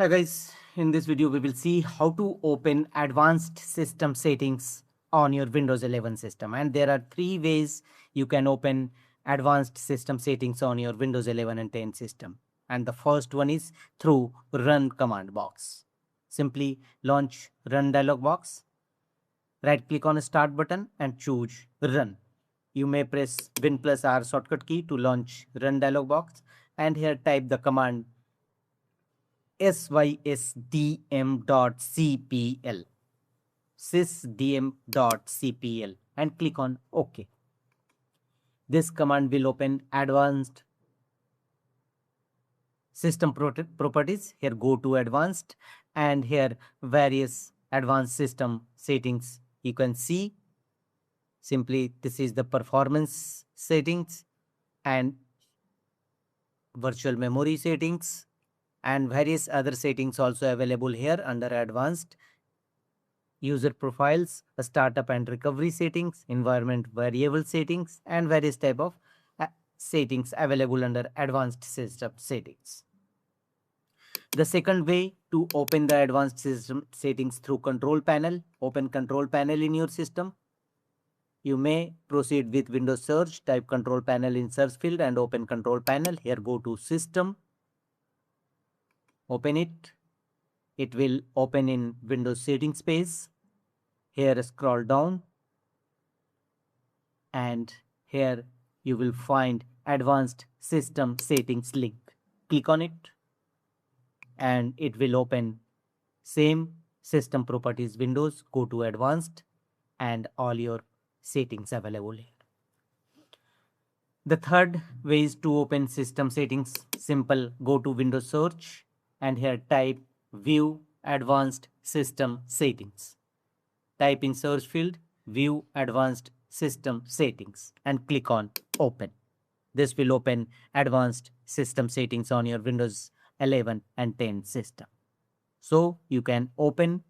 Hi guys, in this video we will see how to open advanced system settings on your Windows 11 system, and there are three ways you can open advanced system settings on your Windows 11 and 10 system. And the first one is through run command box. Simply launch run dialog box, right click on start button and choose run. You may press Win plus R shortcut key to launch run dialog box, and here type the command sysdm.cpl sysdm.cpl and click on OK. This command will open advanced system properties. Here go to advanced, and here various advanced system settings you can see. Simply this is the performance settings and virtual memory settings and various other settings also available here under advanced. User profiles, startup and recovery settings, environment variable settings, and various type of settings available under advanced system settings. The second way to open the advanced system settings through control panel. Open control panel in your system. You may proceed with Windows search, type control panel in search field and open control panel. Here go to system, open it. It will open in Windows settings page. Here scroll down, and here you will find advanced system settings link. Click on it and it will open same system properties windows. Go to advanced and all your settings available here. The third way is to open system settings. Simple, go to Windows search and here type view advanced system settings. Type in search field view advanced system settings and click on open. This will open advanced system settings on your Windows 11 and 10 system. So you can open